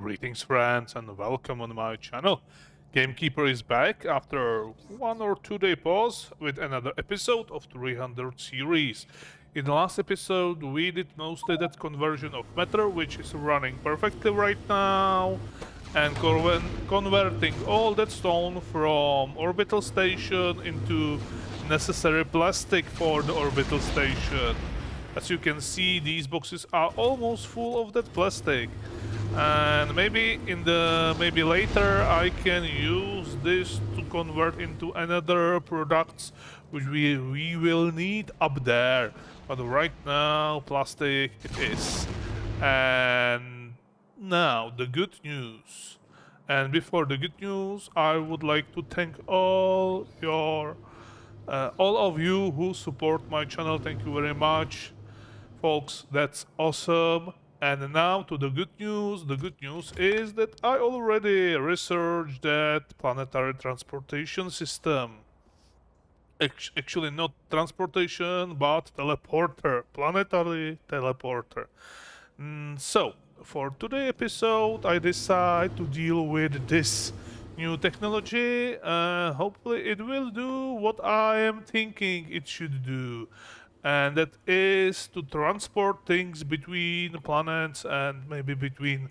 Greetings friends and welcome on my channel. Gamekeeper is back after 1 or 2 day pause with another episode of 300 series. In the last episode we did mostly that conversion of matter, which is running perfectly right now, and converting all that stone from orbital station into necessary plastic for the orbital station. As you can see, these boxes are almost full of that plastic. And maybe later I can use this to convert into another products which we will need up there. But right now, plastic it is. And now the good news. And before the good news, I would like to thank all of you who support my channel. Thank you very much, folks. That's awesome. And now to the good news. The good news is that I already researched that planetary transportation system. Actually, not transportation, but teleporter. Planetary teleporter. So, for today's episode, I decide to deal with this new technology. Hopefully, it will do what I am thinking it should do. And that is to transport things between planets and maybe between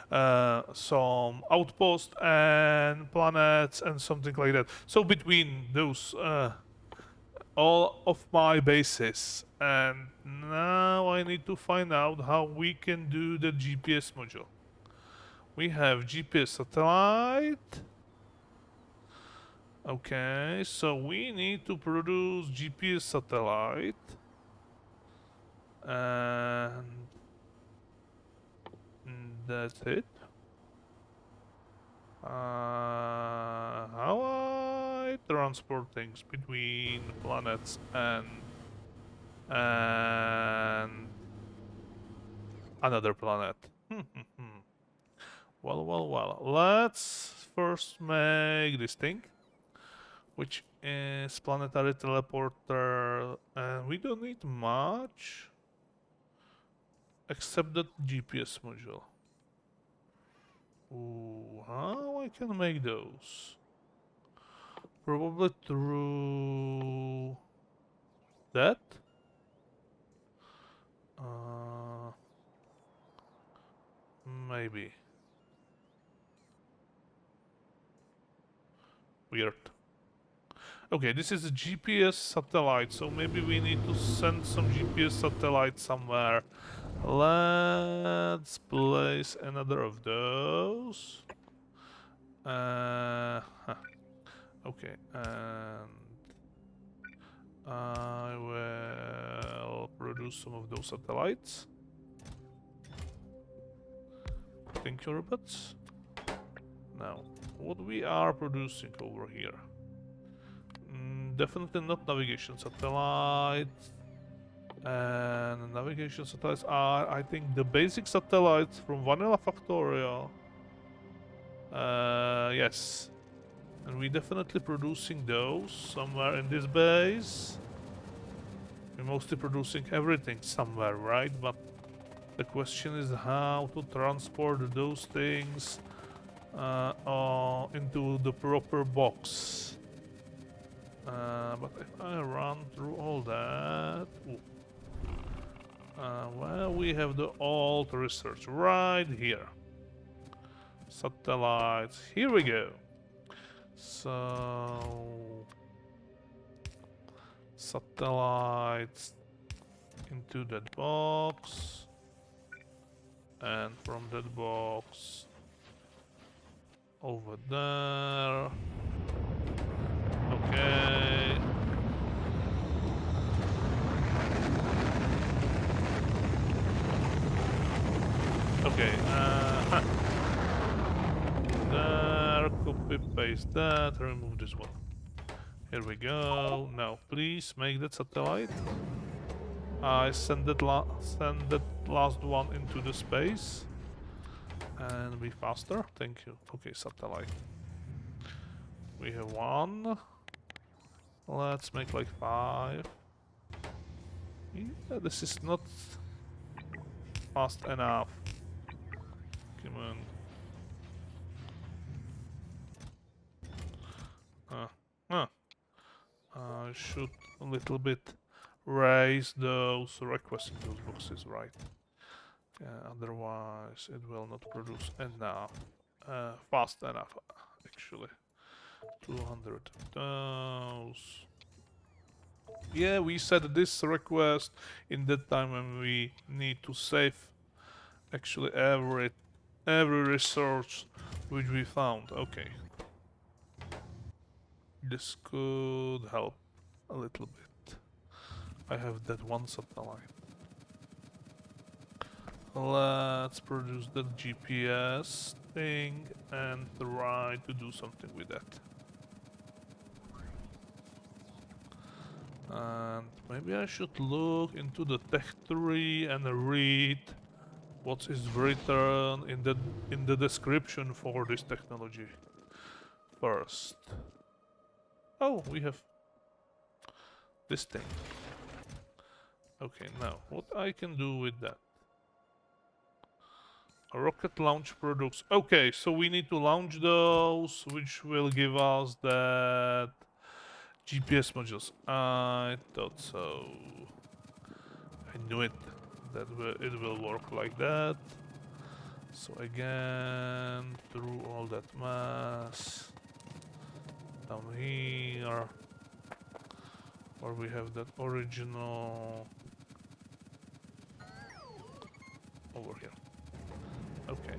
some outposts and planets and something like that. So between those all of my bases. And now I need to find out how we can do the GPS module. We have GPS satellite. Okay, so we need to produce GPS satellite. And that's it. How I transport things between planets and another planet. Well. Let's first make this thing, which is planetary teleporter, and we don't need much except the GPS module. Ooh, how I can make those? Probably through that. Maybe. Weird. Okay, this is a GPS satellite, so maybe we need to send some GPS satellite somewhere. Let's place another of those. Okay, and I will produce some of those satellites. Thank you, robots. Now, what we are producing over here? Definitely not navigation satellites. And navigation satellites are, I think, the basic satellites from vanilla Factorio. Yes. And we're definitely producing those somewhere in this base. We're mostly producing everything somewhere, right? But the question is how to transport those things into the proper box. But if I run through all that... well, we have the old research right here. Satellites, here we go. So... satellites into that box. And from that box over there. Okay. Okay, there, copy paste that, remove this one. Here we go. Now, please make that satellite. I send that last one into the space. And be faster. Thank you. Okay, satellite. We have one. Let's make like 5. Yeah, this is not fast enough. Come on. little bit raise those requests in those boxes, right? Otherwise it will not produce enough, fast enough, actually. 200 of those. Yeah, we set this request in that time when we need to save actually every resource which we found. Okay. This could help a little bit. I have that one satellite. Let's produce the GPS thing and try to do something with that. And maybe I should look into the tech tree and read what is written in the description for this technology first. Oh, we have this thing. Okay, now what I can do with that? A rocket launch products. Okay, so we need to launch those, which will give us that GPS modules. I thought so. I knew it. That it will work like that. So again, through all that mass down here, where we have that original over here. Okay.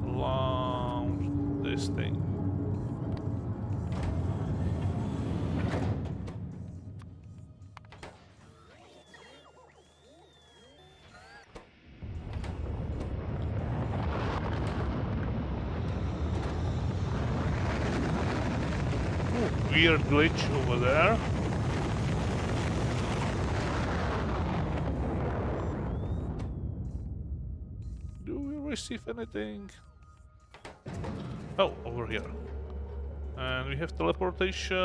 Launch this thing. Ooh, weird glitch over there. Receive anything? Oh, over here. And we have teleportation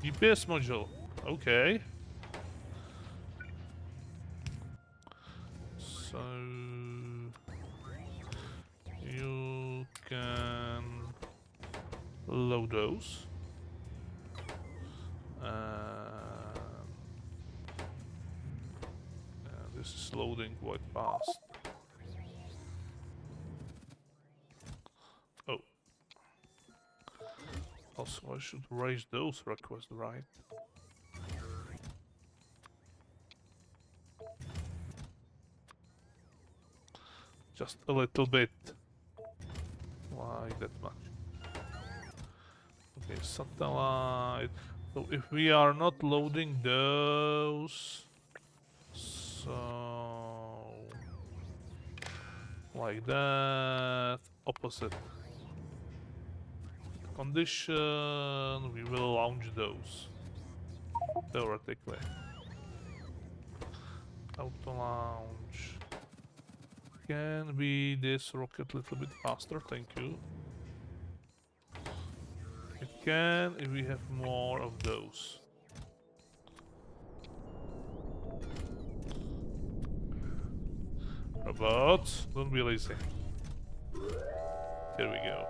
GPS module. Okay. So you can load those. This is loading quite fast. Oh. Also, I should raise those requests, right? Just a little bit. Like that much. Okay, satellite. So if we are not loading those... So, like that, opposite condition, we will launch those, theoretically. Auto launch. Can be this rocket a little bit faster, thank you. It can if we have more of those. Robots, don't be lazy. Here we go.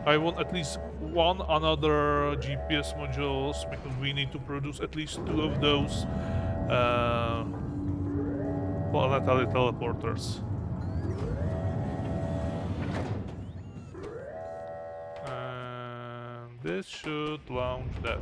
I want at least one another GPS modules because we need to produce at least 2 of those planetary teleporters. And this should launch that.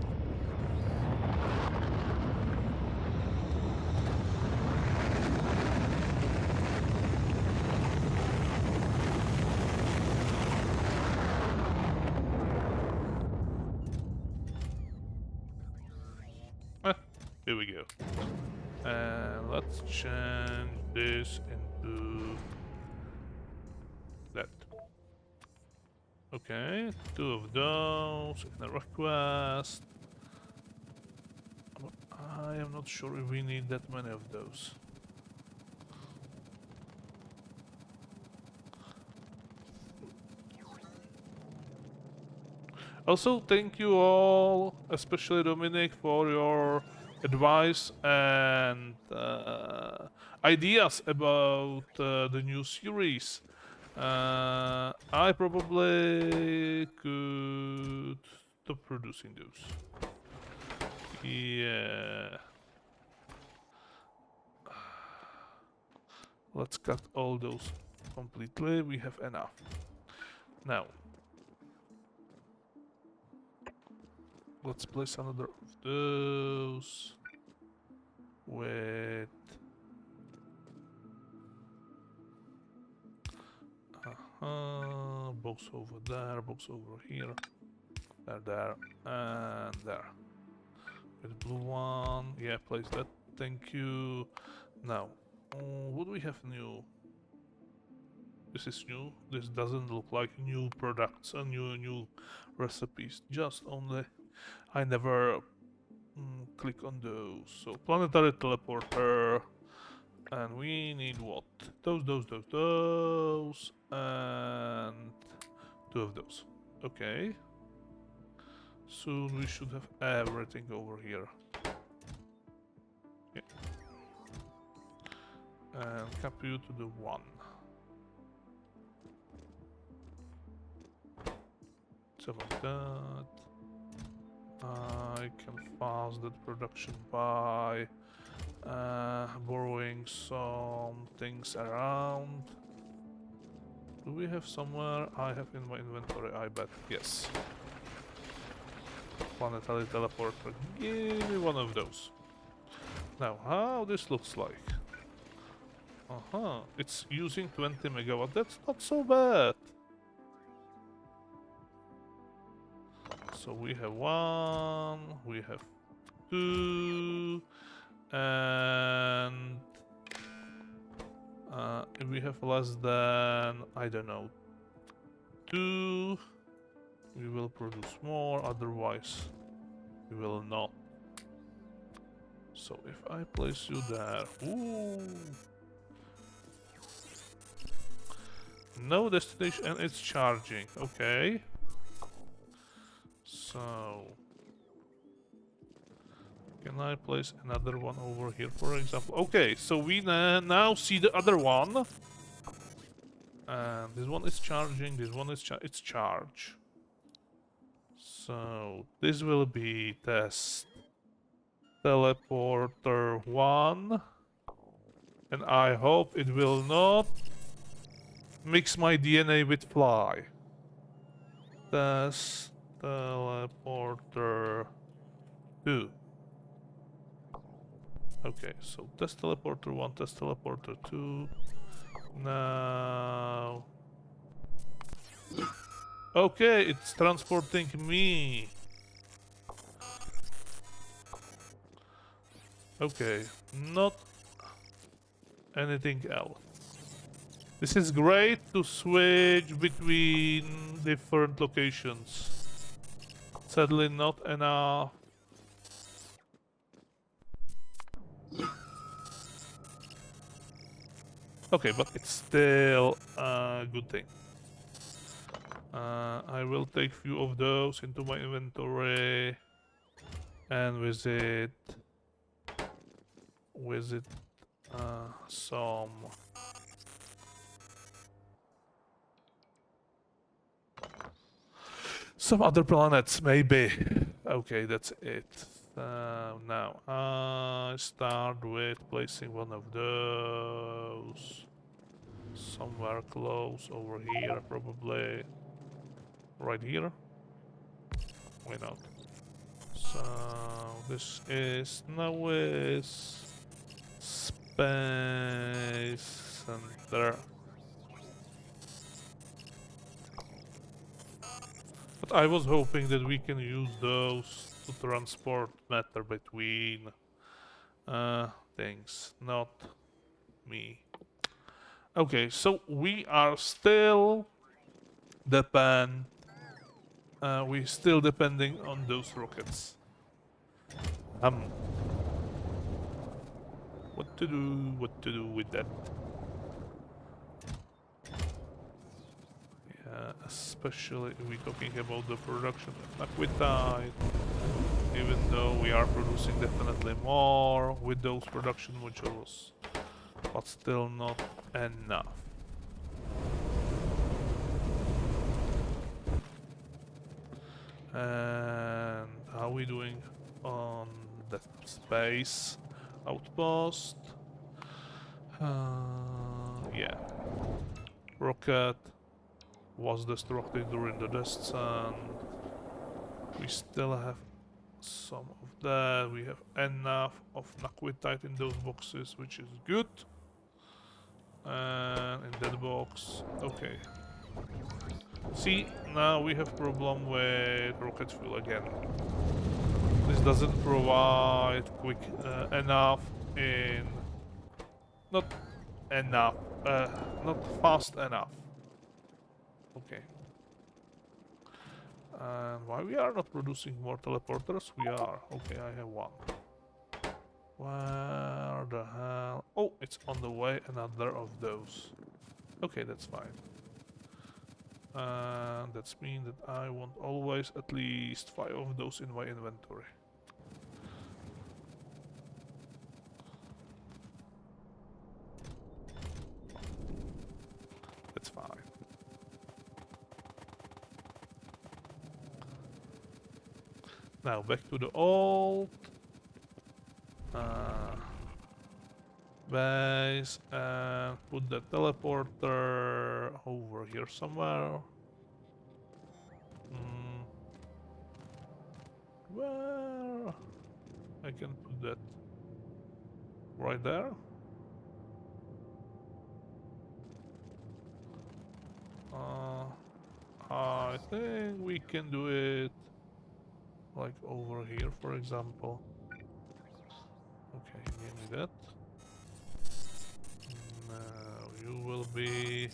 Here we go. And let's change this into that. Okay, 2 of those in a request. I am not sure if we need that many of those. Also, thank you all, especially Dominic, for your advice and ideas about the new series. I probably could stop producing those. Yeah. Let's cut all those completely. We have enough. Now, let's place another of those with box over there, box over here, there, and there. With blue one, yeah, place that. Thank you. Now, what do we have new? This is new. This doesn't look like new products or new recipes. Just only I never click on those. So planetary teleporter, and we need what? Those, and 2 of those. Okay. Soon we should have everything over here. Yeah. And cap you to the 1. So like that. I can fast that production by borrowing some things around. Do we have somewhere? I have in my inventory, I bet. Yes. Planetary teleporter. Give me one of those. Now, how this looks like? It's using 20 megawatt. That's not so bad. So we have 1, we have 2, and if we have less than, I don't know, 2, we will produce more, otherwise we will not. So if I place you there, ooh, no destination and it's charging, okay. So, can I place another one over here, for example? Okay, so we now see the other one. And this one is charging, this one is it's charge. So, this will be test teleporter 1. And I hope it will not mix my DNA with fly. Test teleporter 2. Okay, so test teleporter 1, test teleporter 2. Now... Okay, it's transporting me. Okay, not anything else. This is great to switch between different locations. Sadly, not enough. Okay, but it's still a good thing. I will take few of those into my inventory and visit some other planets, maybe. Okay, that's it. Now I start with placing one of those somewhere close over here, probably right here. Why not? So this is now is space center. But I was hoping that we can use those to transport matter between things, not me. Okay, so we are still we're still depending on those rockets. What to do with that? Yeah, especially if we're talking about the production of aquitite, even though we are producing definitely more with those production modules, but still not enough. And how are we doing on that space outpost? Yeah. Rocket was destructed during the descent. We still have some of that. We have enough of naquitite in those boxes, which is good. And in that box, okay. See, now we have problem with rocket fuel again. This doesn't provide quick enough in... Not enough, not fast enough. Okay. And why we are not producing more teleporters? We are. Okay, I have one. Where the hell? Oh, it's on the way, another of those. Okay, that's fine. And that's mean that I want always at least 5 of those in my inventory. That's fine. Now back to the old base and put the teleporter over here somewhere. Where I can put that right there. I think we can do it like over here, for example. Okay, give me that. Now you will be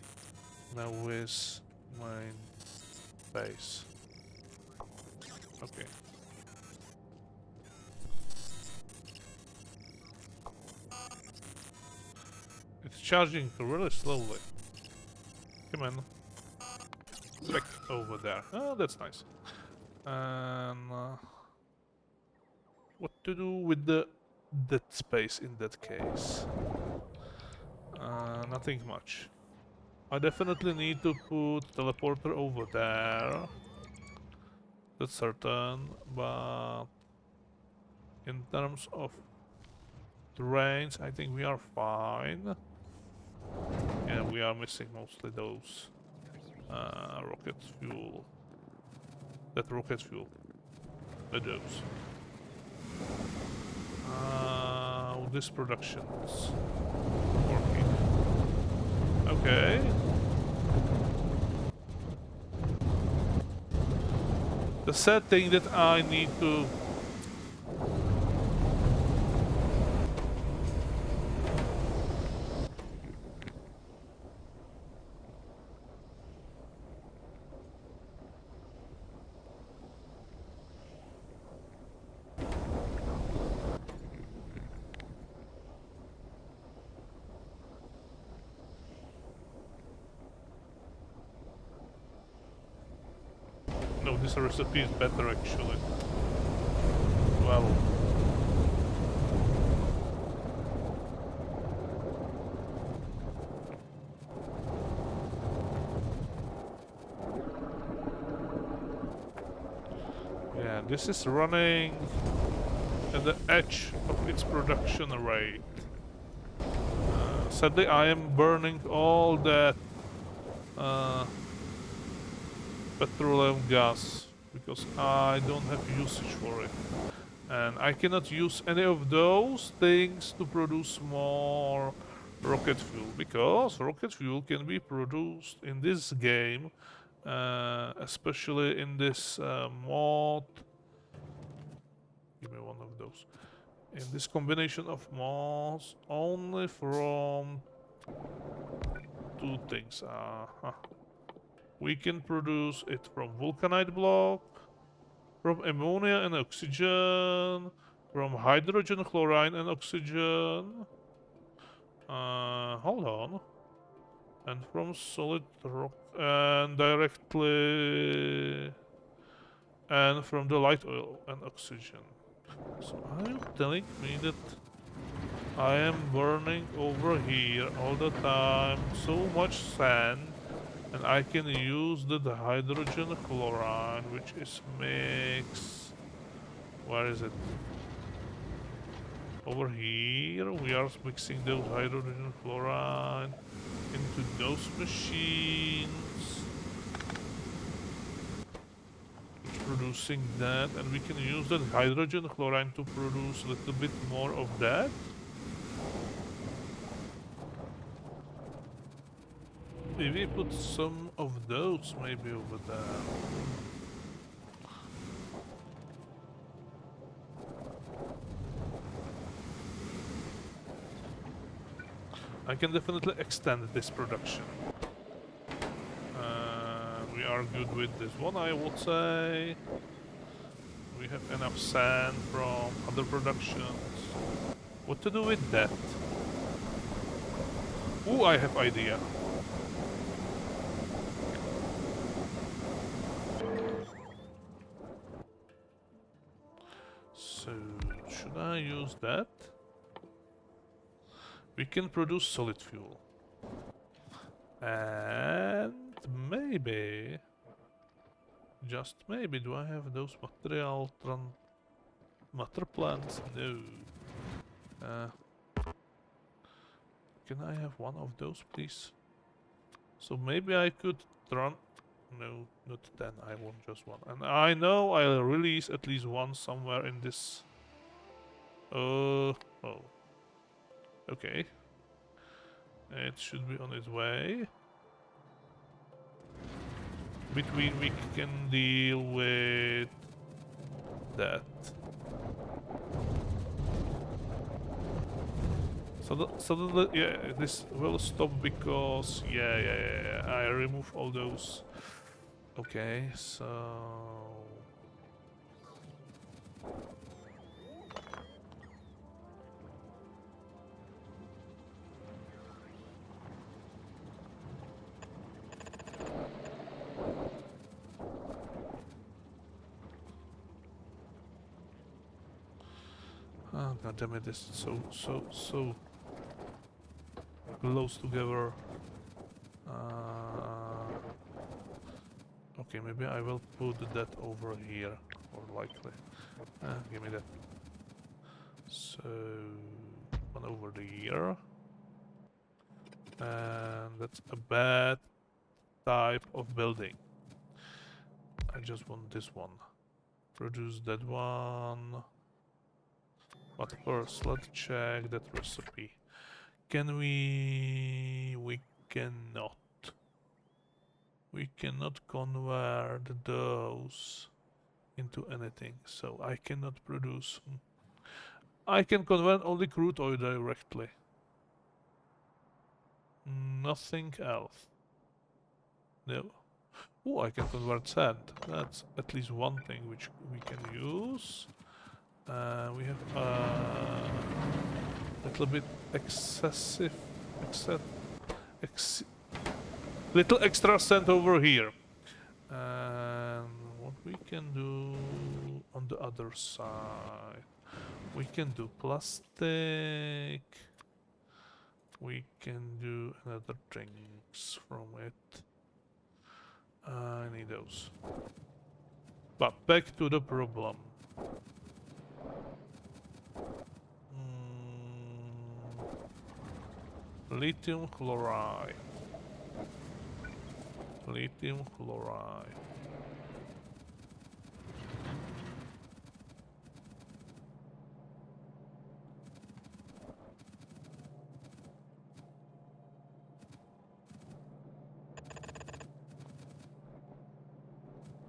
now with my base. Okay. It's charging really slowly. Come on. Back over there. Oh, that's nice. What to do with that space in that case? Nothing much. I definitely need to put teleporter over there. That's certain, but in terms of terrains, I think we are fine. Yeah, we are missing mostly those rocket fuel. That rocket fuel. Those. This production's working. Okay. The sad thing that I need to... No, this recipe is better actually. Well... Yeah, this is running at the edge of its production rate. Sadly, I am burning all that petroleum gas because I don't have usage for it. And I cannot use any of those things to produce more rocket fuel because rocket fuel can be produced in this game, especially in this mod. Give me one of those. In this combination of mods, only from 2 things. We can produce it from vulcanite block, from ammonia and oxygen, from hydrogen, chlorine and oxygen. Hold on. And from solid rock and directly... And from the light oil and oxygen. So are you telling me that I am burning over here all the time so much sand And I can use the hydrogen chloride, which is mix. Where is it? Over here, we are mixing those hydrogen chloride into those machines. It's producing that, and we can use that hydrogen chloride to produce a little bit more of that. Maybe put some of those maybe over there. I can definitely extend this production. We are good with this one, I would say. We have enough sand from other productions. What to do with that? Ooh, I have idea. So, should I use that? We can produce solid fuel. And maybe, just maybe, do I have those matter plants? No. Can I have one of those, please? So maybe I could run. No, not 10. I want just one. And I know I'll release at least one somewhere in this. Oh. Okay. It should be on its way. Between we can deal with that. So yeah, this will stop because yeah, I remove all those. Okay, so oh, god damn it, this is so close together. Okay, maybe I will put that over here, more likely. Give me that. So, one over here. And that's a bad type of building. I just want this one. Produce that one. But first, let's check that recipe. Can we... We cannot. We cannot convert those into anything, so I cannot produce. I can convert only crude oil directly. Nothing else. No. Oh, I can convert sand. That's at least one thing which we can use. We have a little bit little extra sand over here. And what we can do on the other side, we can do plastic. We can do another things from it. I need those. But back to the problem. Lithium chloride. Lithium chloride.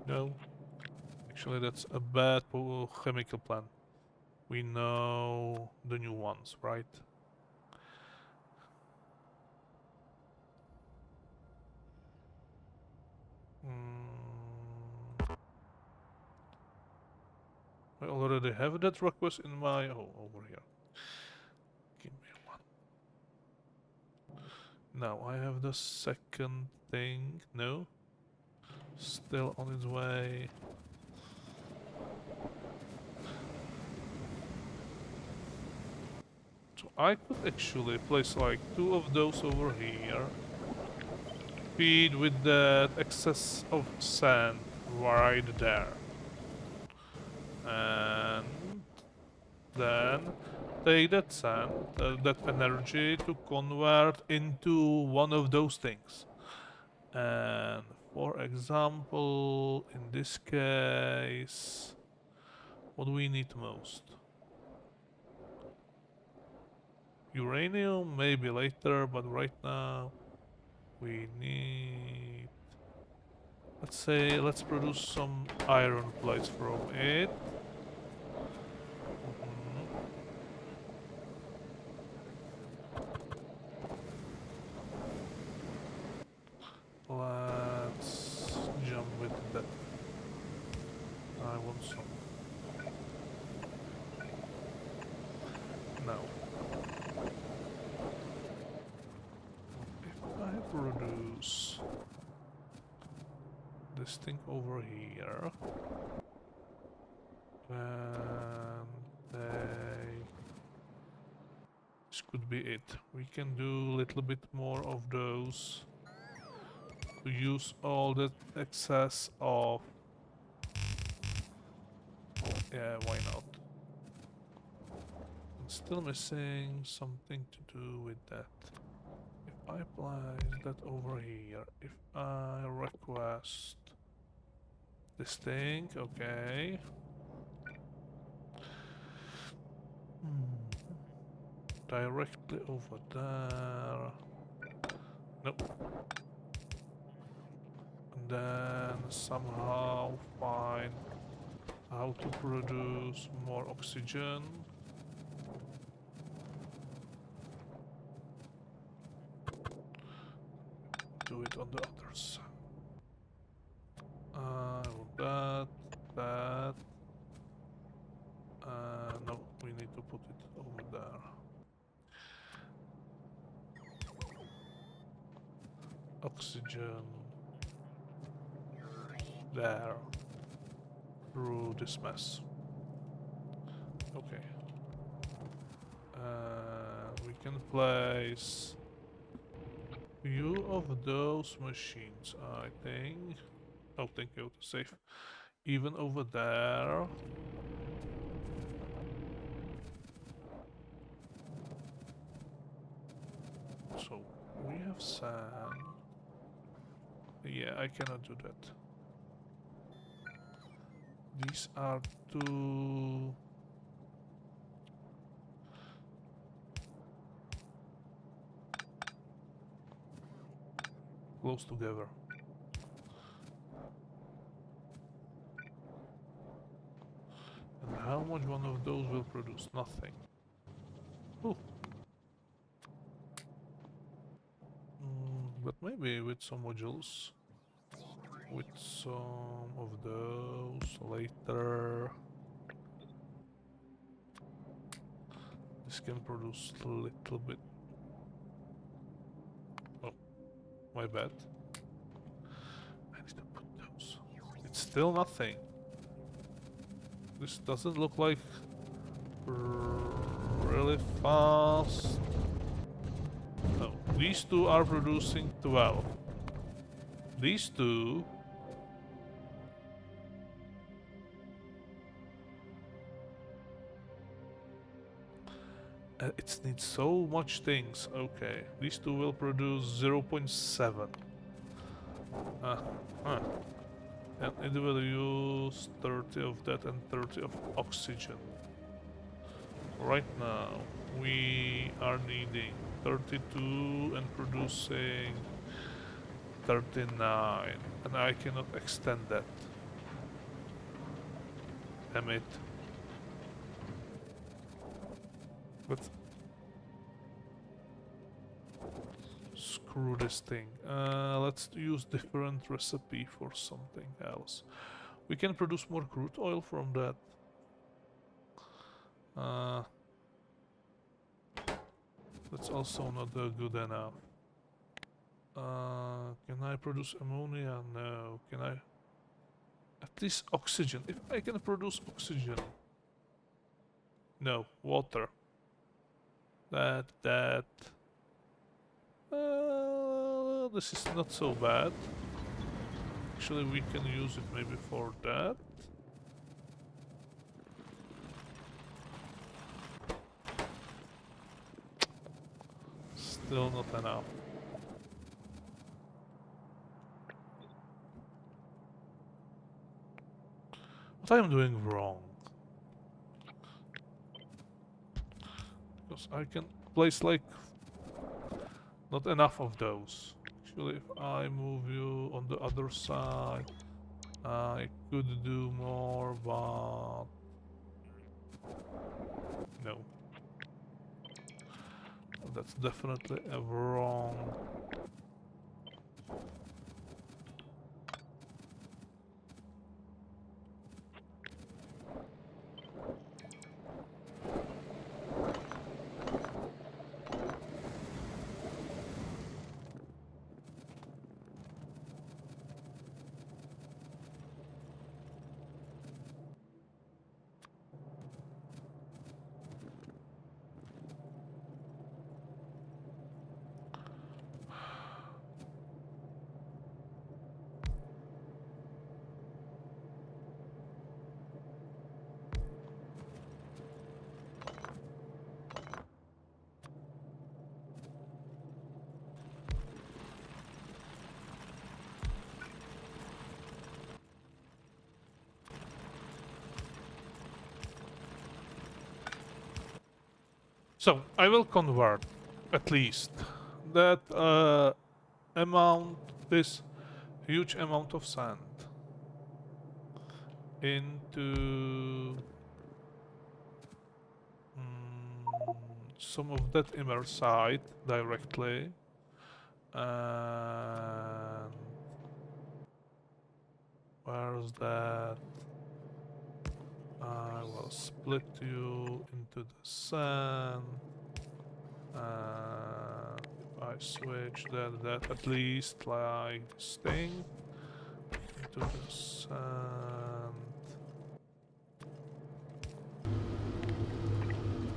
No. Actually, that's a bad chemical plant. We know the new ones, right? I already have that request in my... Oh, over here. Give me one. Now I have the second thing. No? Still on its way. So I could actually place like 2 of those over here. feed with that excess of sand right there. And then take that sand, that energy to convert into one of those things. And for example, in this case, what do we need most? Uranium, maybe later, but right now we need... let's produce some iron plates from it. Mhm. Let's jump with that. I want some. No. If I produce this thing over here, and this could be it. We can do a little bit more of those to use all the excess of... yeah, why not? I'm still missing something to do with that. If I place that over here, if I request this thing, okay. Directly over there. Nope. And then somehow find how to produce more oxygen. Do it on the others. I want that, that. No, we need to put it over there. Oxygen. There. Through this mess. Okay. We can place few of those machines, I think. Oh, thank you, safe. Even over there. So, we have sand. Yeah, I cannot do that. These are too... close together. And how much one of those will produce? Nothing. Ooh. But maybe with some modules. With some of those later. This can produce a little bit. Oh, my bad. I need to put those. It's still nothing. This doesn't look like really fast. No, these two are producing 12. These two... it needs so much things. Okay, these two will produce 0.7. And it will use 30 of that and 30 of oxygen. Right now, we are needing 32 and producing 39. And I cannot extend that. Damn it. But screw this thing. Let's use different recipe for something else. We can produce more crude oil from that. That's also not good enough. Can I produce ammonia? No. Can I? At least oxygen. If I can produce oxygen. No, water. That. This is not so bad. Actually, we can use it maybe for that. Still not enough. What I'm doing wrong? Because I can place like not enough of those. Actually, if I move you on the other side, I could do more, but no. That's definitely a wrong. So I will convert at least that amount, this huge amount of sand into some of that inner side directly, and where's that? I will split you into the sand. I switch that at least like this thing into the sand.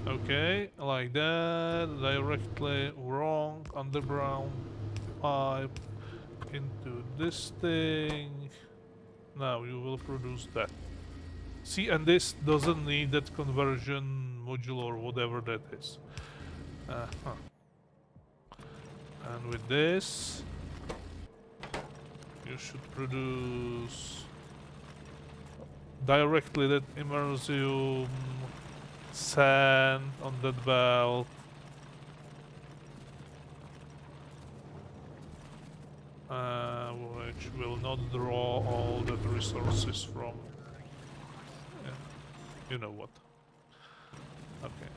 Okay, like that, directly wrong underground pipe into this thing. Now you will produce that. See, and this doesn't need that conversion module or whatever that is. And with this, you should produce directly that immersium sand on that belt. Which will not draw all the resources from... Yeah, you know what. Okay.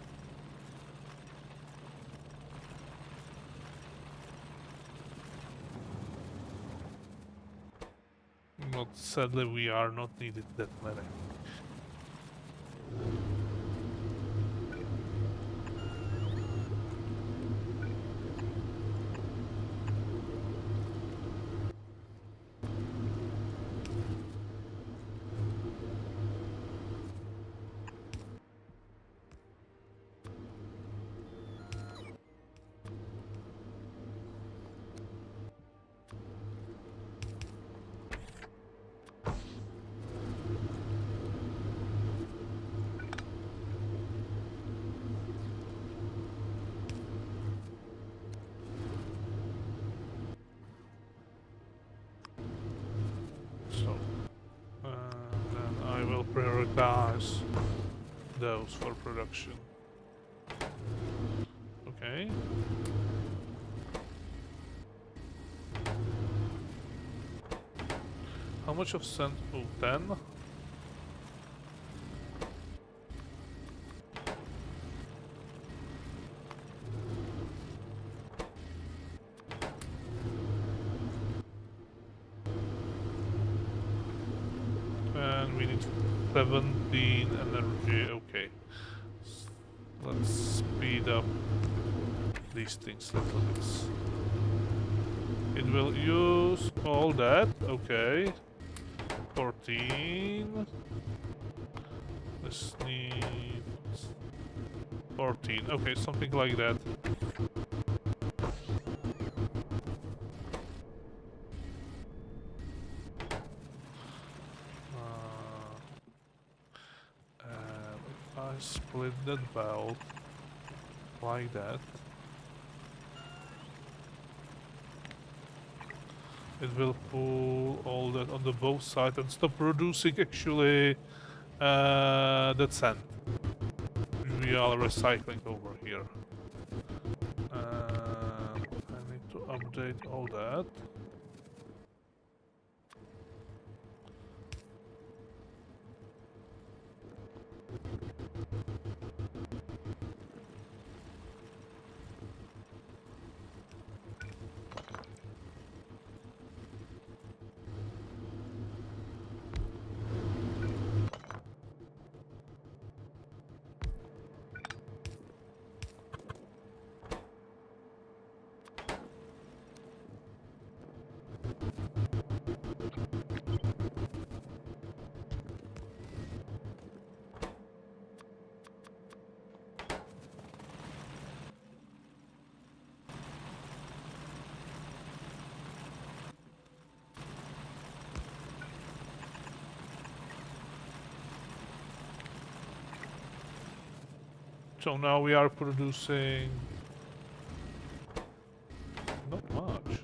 Not sadly, we are not needed that many. Prioritize those for production. Okay. How much of sand? Oh, 10. And we need 17 energy, okay. Let's speed up these things a little bit. It will use all that, okay. 14. This needs 14, okay, something like that. I split that belt like that, it will pull all that on the both sides and stop producing actually that sand, which we are recycling over here. I need to update all that. So now we are producing not much.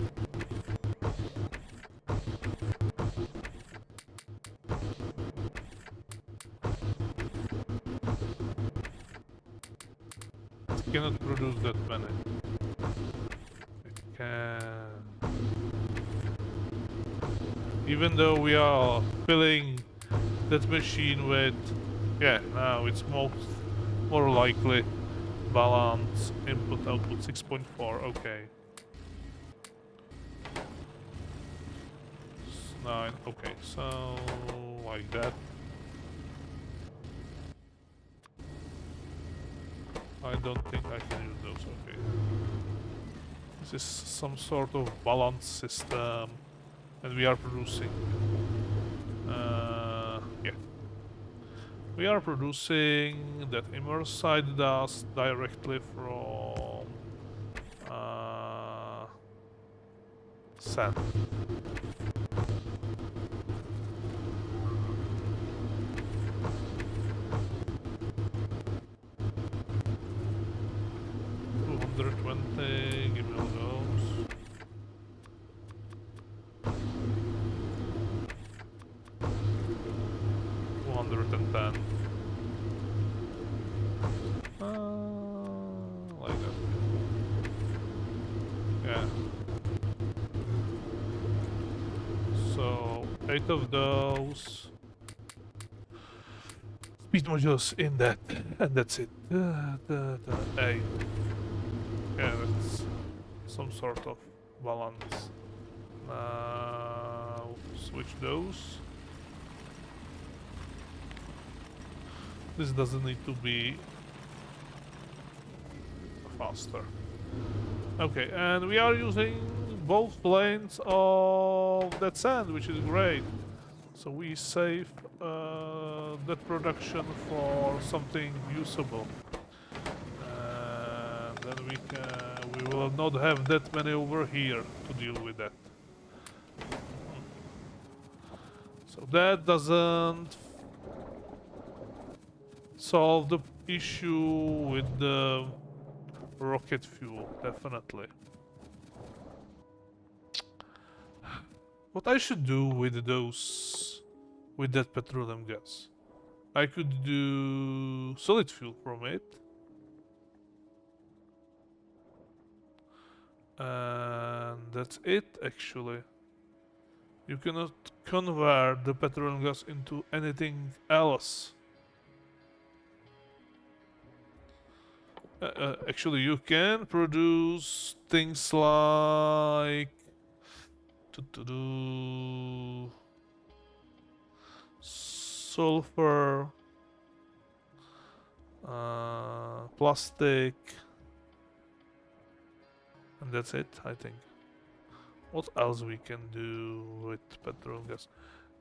It cannot produce that many. It can. Even though we are filling that machine with, yeah, now it's more likely balance input output 6.4. Okay. 9. Okay, so like that. I don't think I can use those. Okay. This is some sort of balance system, and we are producing. Yeah. We are producing that immersed dust directly from sand. $220, give me all those. $210. Like that. Yeah. So 8 of those. Speed modules in that, and that's it. 8. Yeah, that's some sort of balance. Now switch those. This doesn't need to be faster. Okay, and we are using both planes of that sand, which is great. So we save that production for something usable. And then we will not have that many over here to deal with that. So that doesn't solve the issue with the rocket fuel, definitely. What I should do with those, with that petroleum gas? I could do solid fuel from it. And that's it, actually. You cannot convert the petroleum gas into anything else. Actually, you can produce things like sulfur, plastic, and that's it, I think. What else we can do with petrol gas?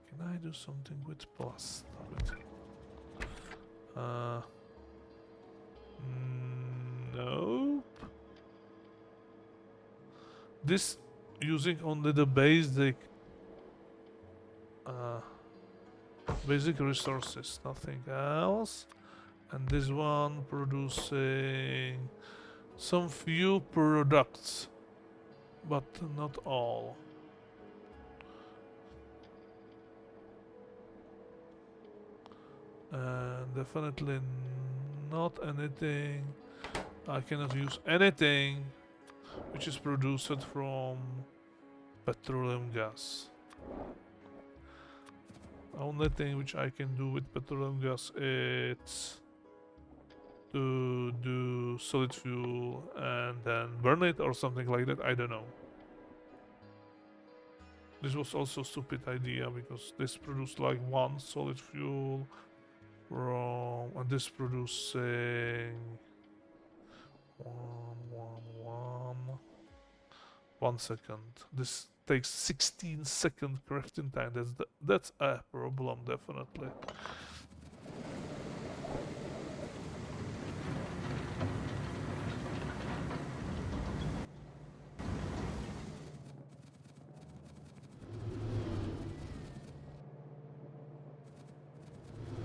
Can I do something with plastic? Nope. This using only the basic resources, nothing else. And this one producing some few products, but not all. And definitely not anything. I cannot use anything which is produced from petroleum gas. Only thing which I can do with petroleum gas is to do solid fuel and then burn it or something like that. I don't know. This was also a stupid idea because this produced like one solid fuel from, and this producing one second. This takes 16-second crafting time. That's a problem, definitely.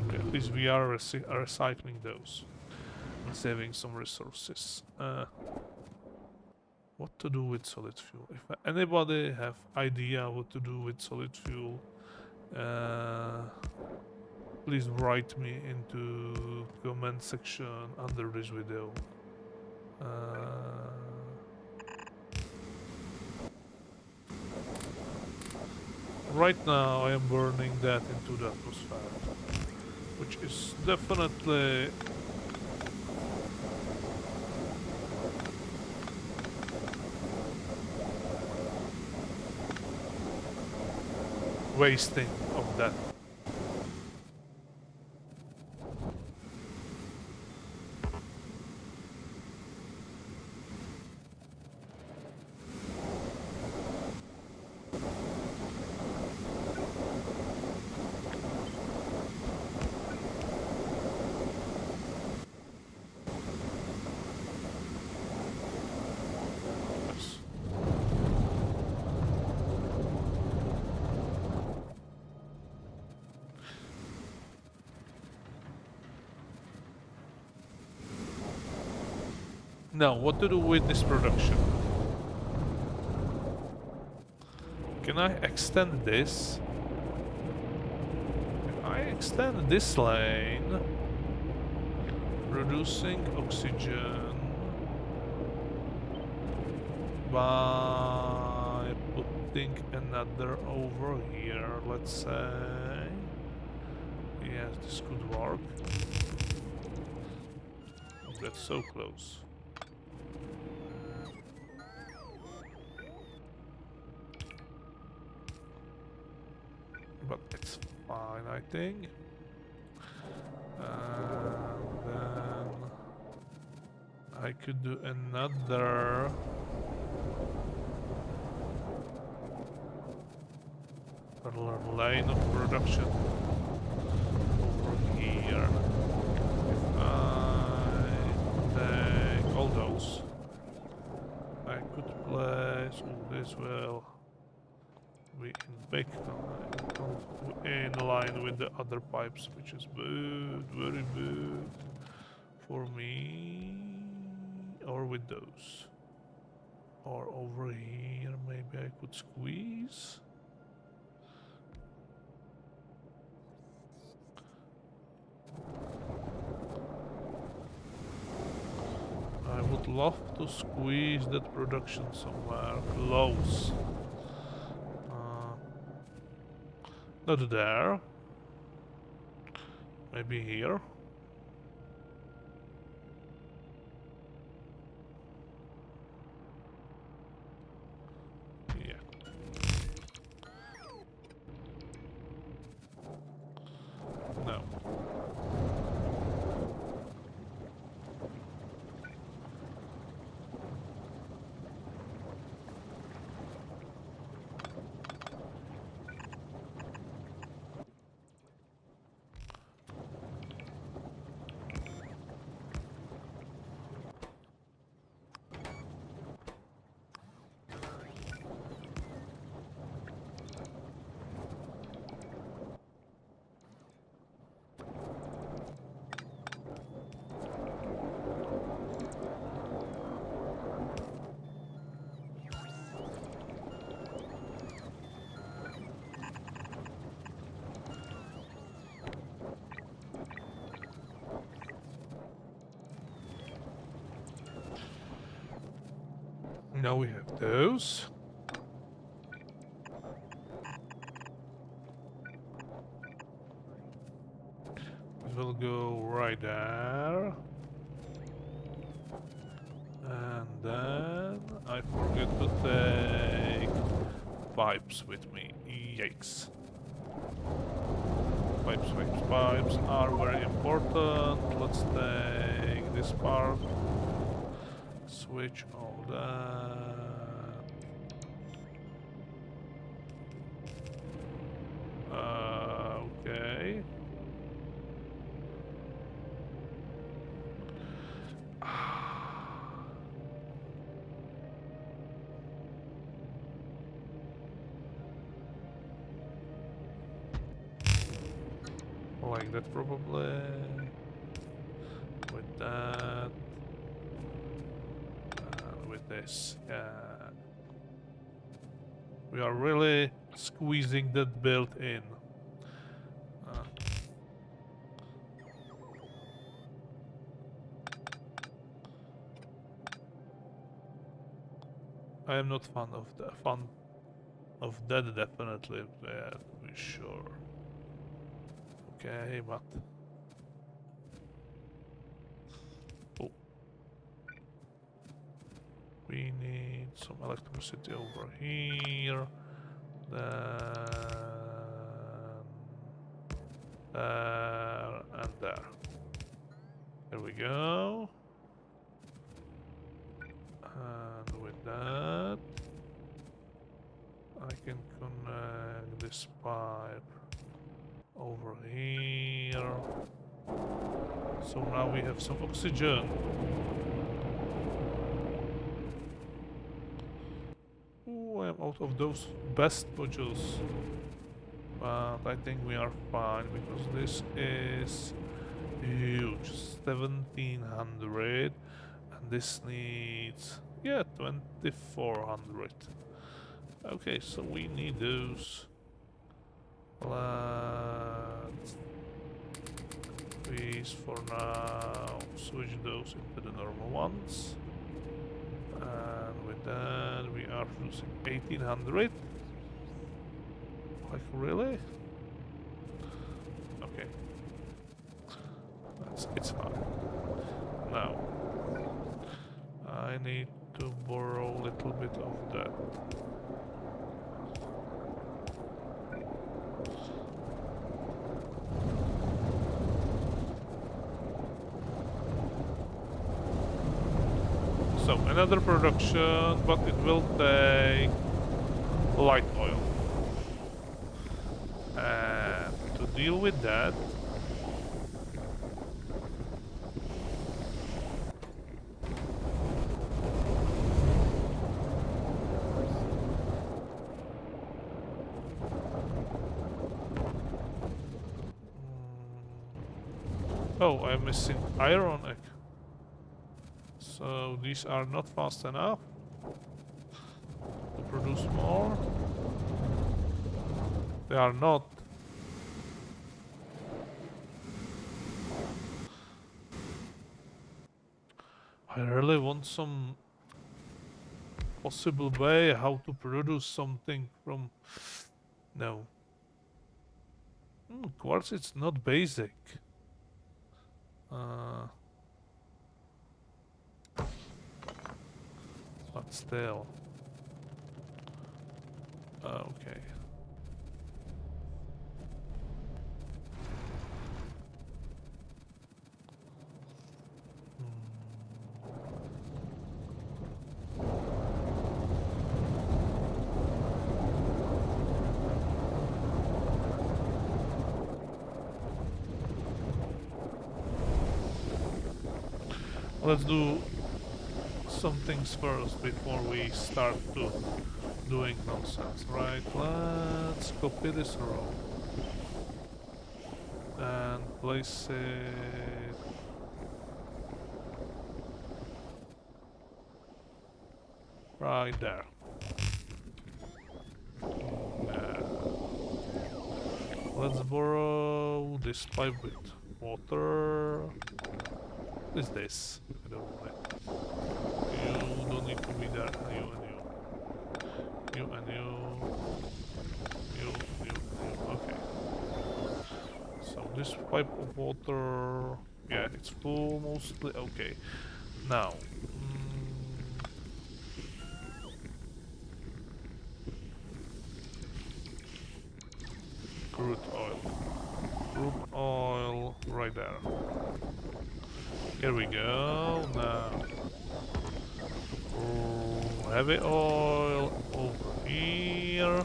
Okay, at least we are recycling those and saving some resources. What to do with solid fuel? If anybody have idea what to do with solid fuel, please write me into comment section under this video. Right now I am burning that into the atmosphere, which is definitely wasting of that. Now, what to do with this production? Can I extend this? If I extend this lane, producing oxygen by putting another over here, let's say. Yes, this could work. Oh, that's so close. But it's fine, I think. And then I could do another lane of production over here. If I take all those, I could place this will be in big time, in line with the other pipes, which is good, very good for me. Or with those, or over here maybe I could squeeze. I would love to squeeze that production somewhere close. Not there. Maybe here. Yeah. No. Now we have those. It will go right there. And then I forget to take pipes with me. Yikes. Pipes are very important. Let's take this part. Switch all that. Okay. Like that probably. With that. With this. Yeah. We are really squeezing that build in. I am not fan of that definitely, yeah, to be sure. Okay, but oh, we need some electricity over here. Then there and there. There we go. And with that, I can connect this pipe over here. So now we have some oxygen. Ooh, I'm out of those best modules. But I think we are fine because this is huge. 1700. And this needs, yeah, 2400. Okay, so we need those. Let's please for now switch those into the normal ones. And with that we are using 1800. Like really? Okay. It's fine. Now I need to borrow a little bit of that. So another production, but it will take light oil. And to deal with that, oh, I'm missing iron egg. So these are not fast enough to produce more. They are not. I really want some possible way how to produce something from... No. Quartz, it's not basic. But still. Okay. Let's do some things first before we start to doing nonsense, right? Let's copy this row and place it right there. Let's borrow this pipe with water. What is this? I don't know. You don't need need to be there. You and you. Okay. So this pipe of water, yeah, it's full mostly. Okay. Now, crude oil. Crude oil right there. Here we go. Now, heavy oil over here.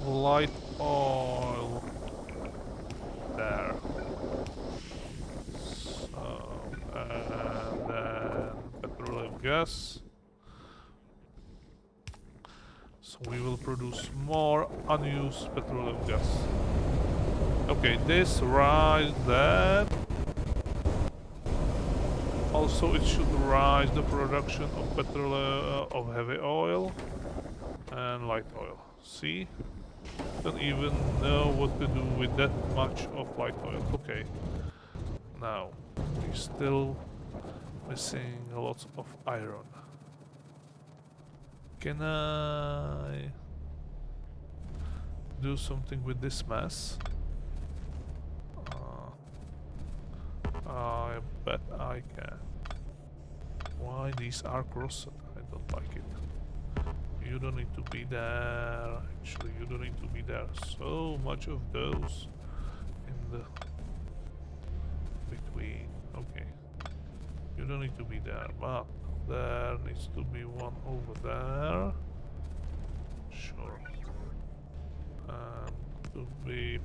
Light oil there. So, and then petroleum gas. So we will produce more unused petroleum gas. Okay, this rise that. Also, it should rise the production of petroleum, of heavy oil and light oil. See? Don't even know what to do with that much of light oil. Okay. Now, we're still missing lots of iron. Can I do something with this mass? I bet I can. Why these are crossed? I don't like it. You don't need to be there. Actually, you don't need to be there. So much of those in the between. Okay. You don't need to be there, but there needs to be one over there. Sure. To be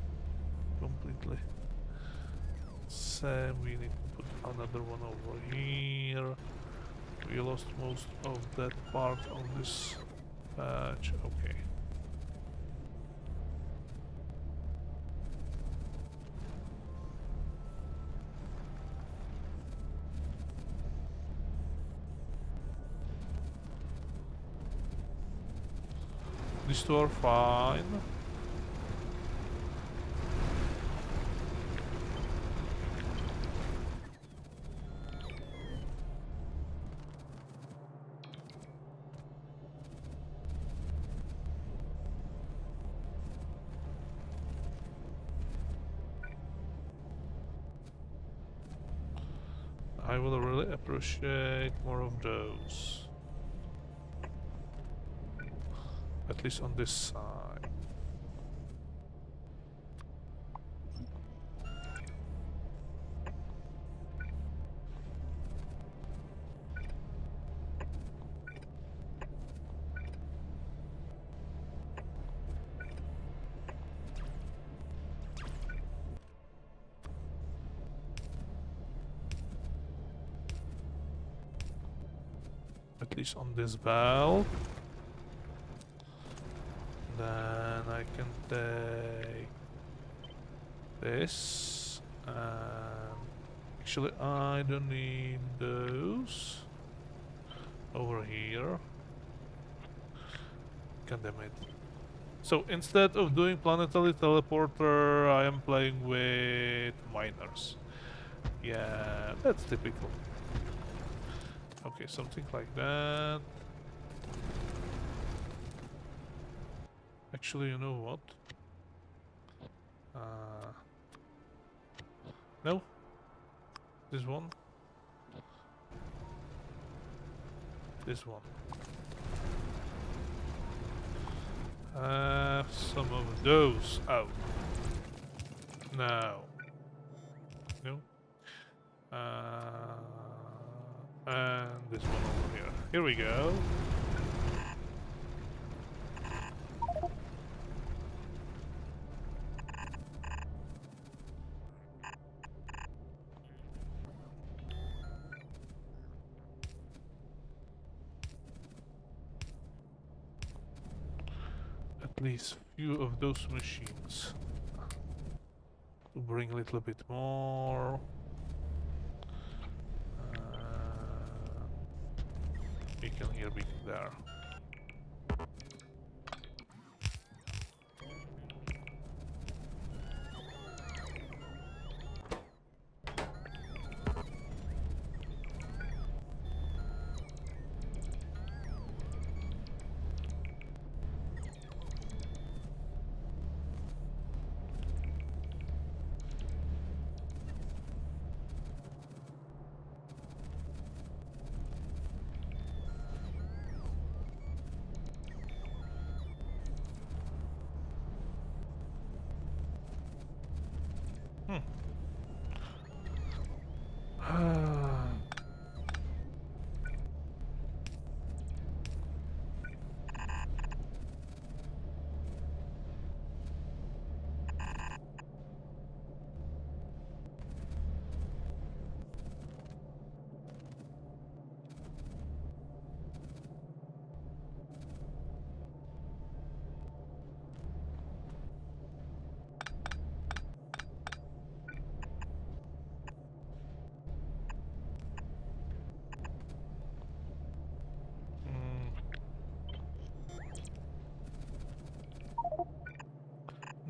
completely same, we need to put another one over here. We lost most of that part on this patch. Okay. These two are fine. I will really appreciate more of those. At least on this side. At least on this valve. Then I can take this, and actually I don't need those over here. God damn it. So instead of doing planetary teleporter, I am playing with miners. Yeah, that's typical. Okay, something like that. Actually, you know what? No. This one. This one. Some of those out. Now. No. And this one over here. Here we go. At least few of those machines to bring a little bit more. Beacon here, beacon there.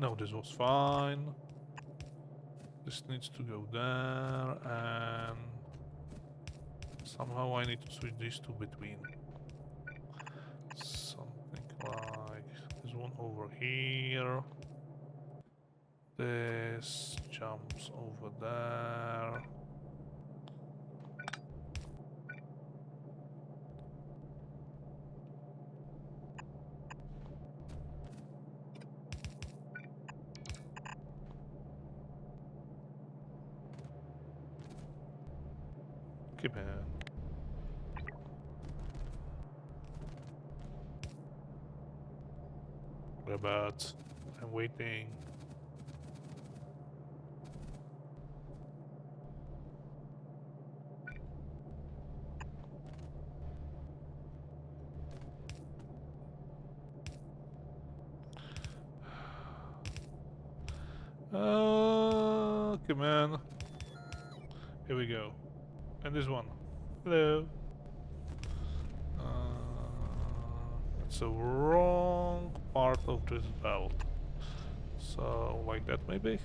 No, this was fine. This needs to go there, and somehow I need to switch these two between. Something like this one over here. This jumps over there. Keep it. What about? I'm waiting. Come on. Here we go. And this one. Hello. It's a wrong part of this belt. So, like that maybe?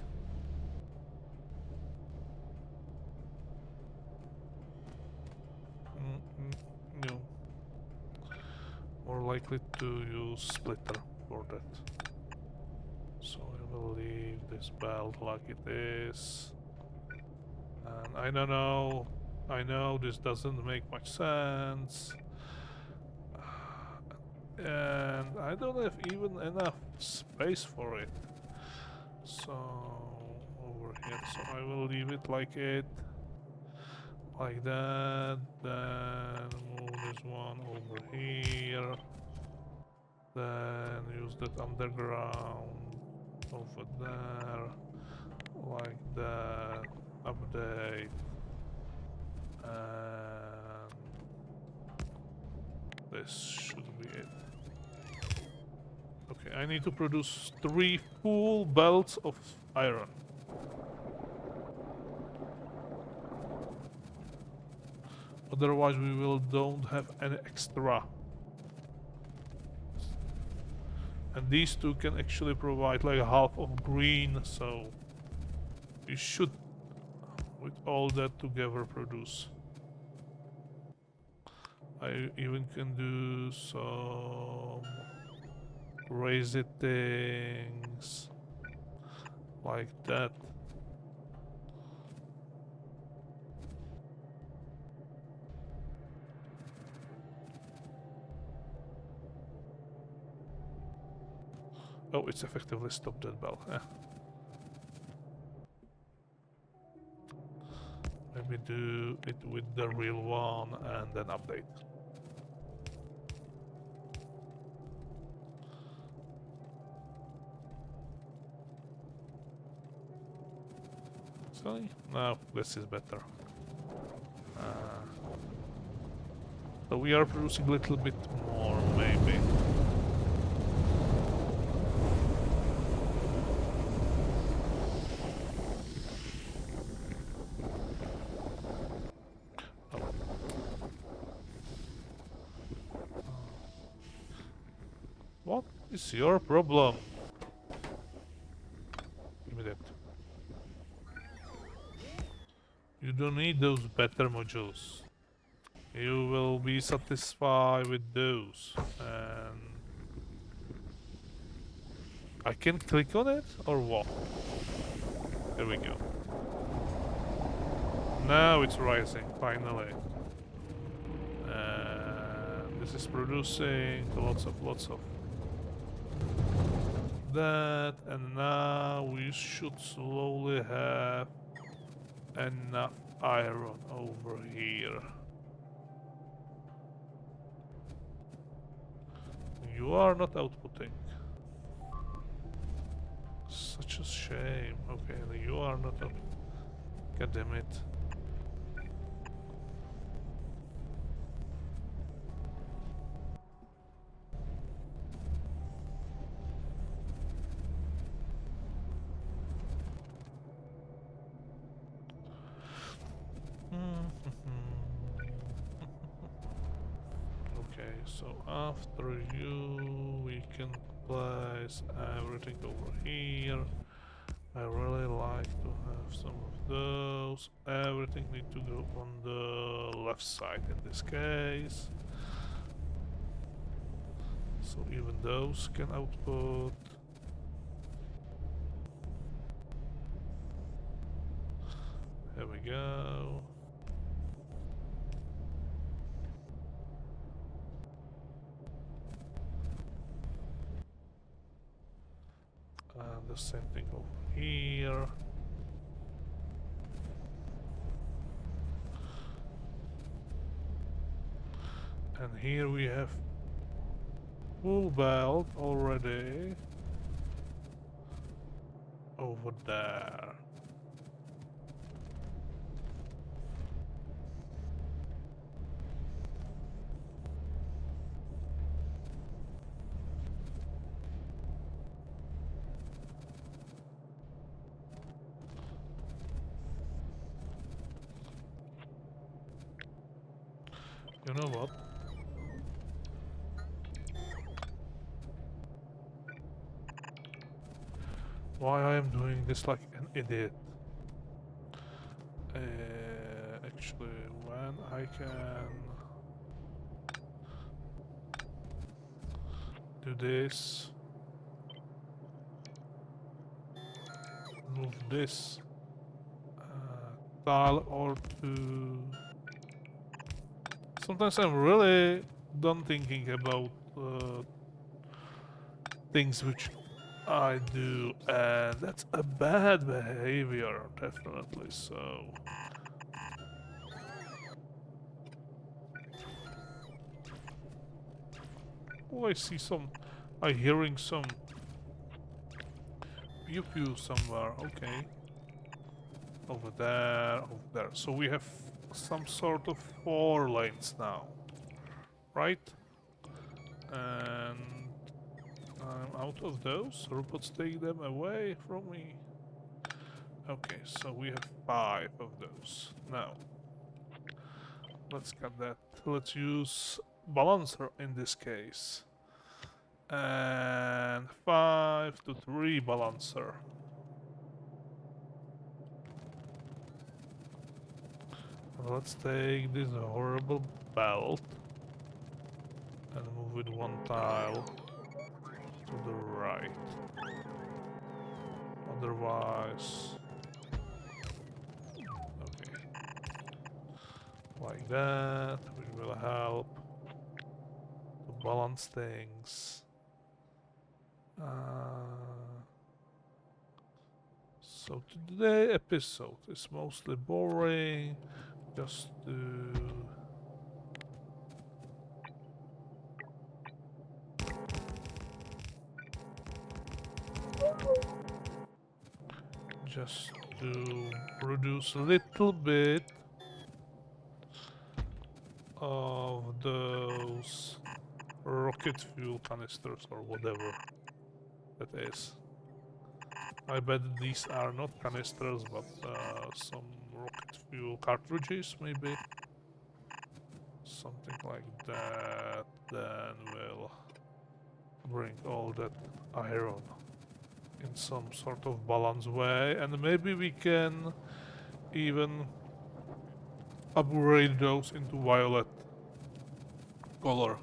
No. More likely to use splitter for that. So I will leave this belt like it is. And I don't know. I know this doesn't make much sense. And I don't have even enough space for it. So over here, so I will leave it like it. Like that. Then move this one over here. Then use that underground over there. Like that. Update. And this should be it. Okay, I need to produce 3 full belts of iron. Otherwise we will don't have any extra. And these two can actually provide like half of green, so we should with all that together produce. I even can do some crazy things like that. Oh, it's effectively stopped that bell. Maybe do it with the real one and then update. Sorry? No, this is better. So we are producing a little bit more, maybe. What is your problem? Give me that. You don't need those better modules. You will be satisfied with those. And I can click on it or what? There we go. Now it's rising, finally. And this is producing lots of that, and now we should slowly have enough iron over here. You are not outputting. Such a shame. Okay, you are not outputting. God damn it. Okay, so after you, we can place everything over here. I really like to have some of those. Everything needs to go on the left side in this case. So even those can output. Here we go. And the same thing over here. And here we have full belt already over there. You know what? Why I am doing this like an idiot? Actually, when I can do this, move this tile or two. Sometimes I'm really done thinking about things which I do, and that's a bad behavior, definitely so. Oh, I see some. I'm hearing some pew pew somewhere. Okay. Over there, over there. So we have some sort of 4 lanes now, right? And I'm out of those. Robots take them away from me. Okay, so we have 5 of those. Now, let's cut that. Let's use balancer in this case. And 5 to 3 balancer. Let's take this horrible belt and move it 1 tile to the right. Otherwise, okay, like that, which will help to balance things. So today's episode is mostly boring. Just to produce a little bit of those rocket fuel canisters or whatever that is. I bet these are not canisters, but some rocket fuel cartridges, maybe. Something like that. Then we'll bring all that iron in some sort of balanced way, and maybe we can even upgrade those into violet color.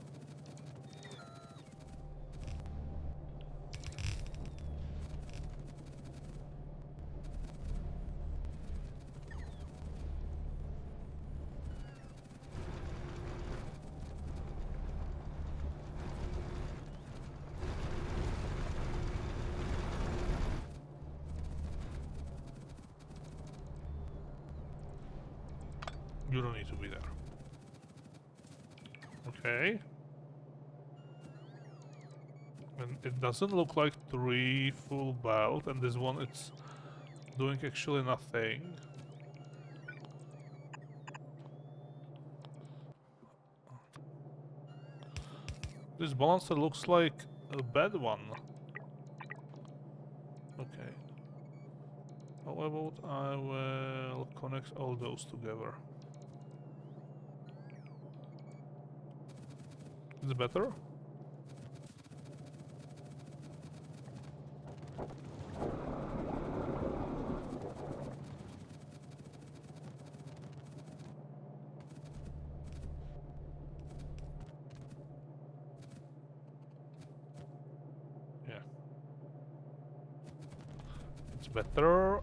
You don't need to be there. Okay. And it doesn't look like 3 full belt, and this one it's doing actually nothing. This balancer looks like a bad one. Okay. How about I will connect all those together? Is it better? better.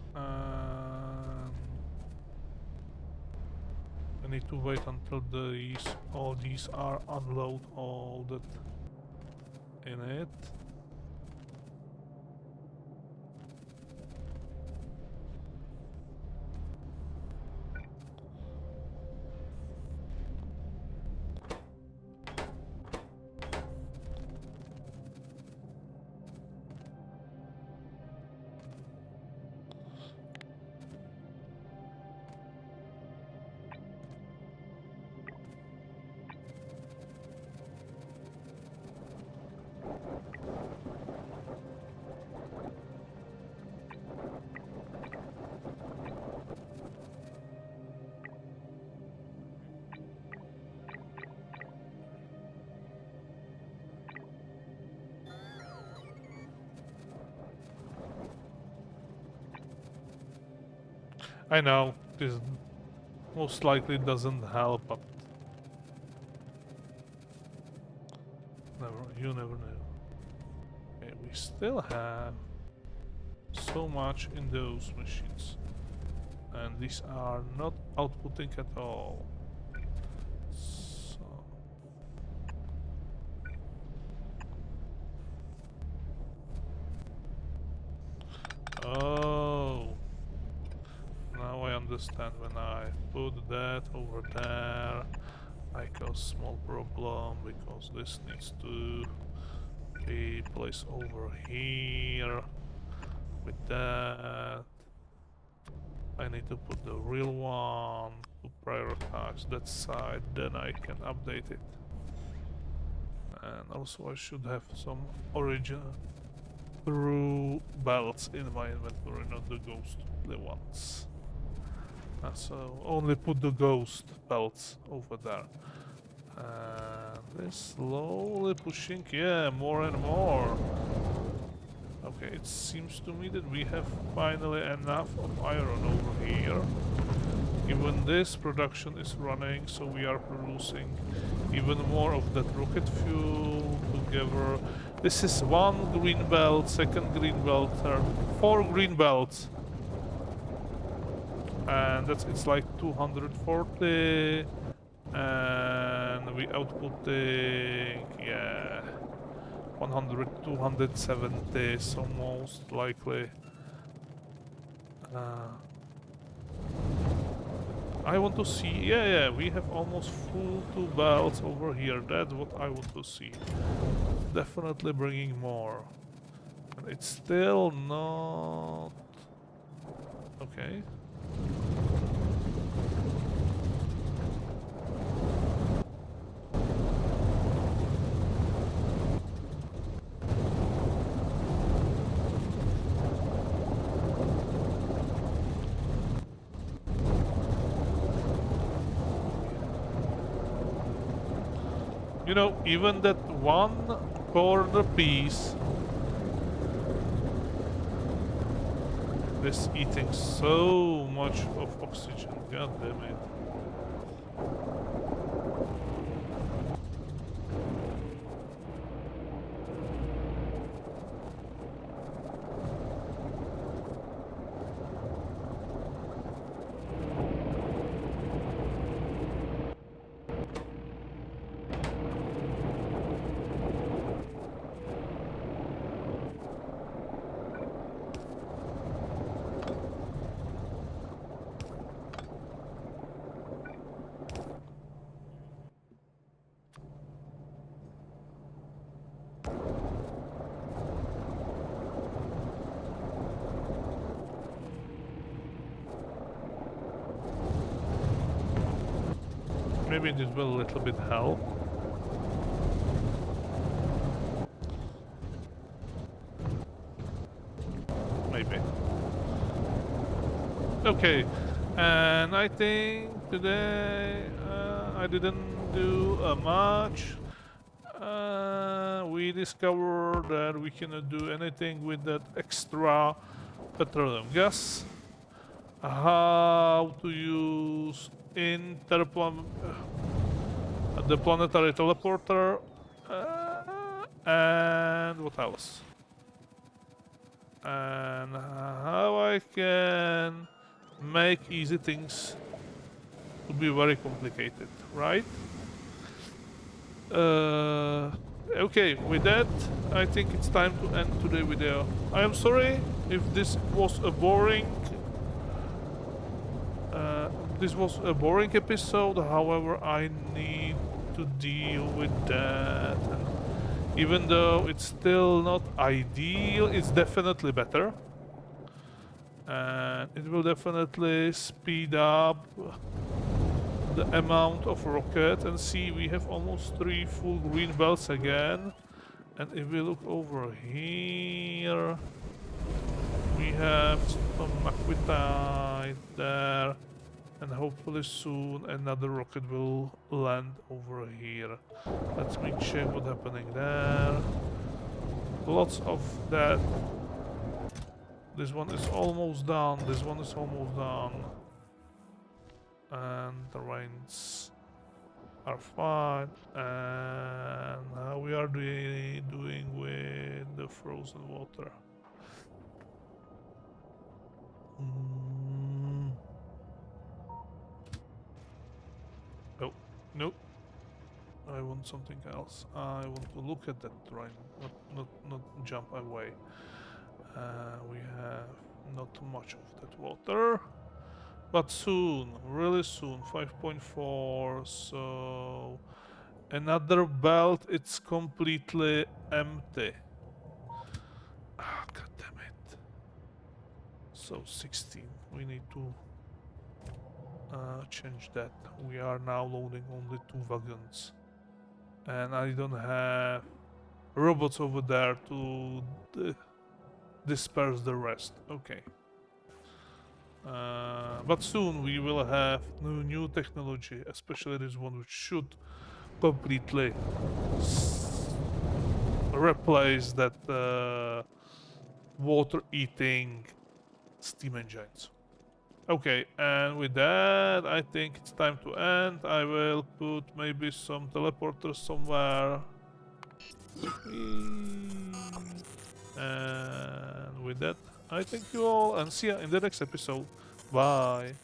I need to wait until all these are unloaded in it. I know this most likely doesn't help, but you never know. Okay, we still have so much in those machines, and these are not outputting at all. So oh, now I understand. When I put that over there, I cause small problem because this needs to be placed over here with that. I need to put the real one to prioritize that side, then I can update it. And also I should have some original true belts in my inventory, not the ghostly ones. So only put the ghost belts over there. And they're slowly pushing, yeah, more and more. Okay, it seems to me that we have finally enough of iron over here. Even this production is running, so we are producing even more of that rocket fuel together. This is one green belt, second green belt, third, 4 green belts. And it's like 240, and we outputting, yeah, 100, 270, so most likely. I want to see, yeah, we have almost full 2 belts over here. That's what I want to see. Definitely bringing more. And it's still not... Okay. You know, even that one corner piece is eating so much of oxygen. God damn it. Maybe this will a little bit help. Maybe. Okay, and I think today I didn't do much. We discovered that we cannot do anything with that extra petroleum gas. How to use the planetary teleporter, and what else? and how I can make easy things to be very complicated, right? Okay, with that, I think it's time to end today's video. I am sorry if this was a boring episode. However, I need to deal with that. And even though it's still not ideal, it's definitely better. And it will definitely speed up the amount of rocket. And see, we have almost 3 full green belts again. And if we look over here, we have some aquitite there. And hopefully soon another rocket will land over here. Let me check what's happening there. Lots of that. This one is almost done. This one is almost done. And the rains are fine. And how we are doing with the frozen water. Oh, no. I want something else. I want to look at that rain, not jump away. We have not much of that water. But soon, really soon, 5.4, so another belt, it's completely empty. Ah, god damn it. So 16, we need to change that. We are now loading only 2 wagons. And I don't have robots over there to disperse the rest. Okay. But soon we will have new technology, especially this one, which should completely replace that water-eating steam engines. Okay, and with that, I think it's time to end. I will put maybe some teleporters somewhere. And with that, I thank you all and see you in the next episode. Bye.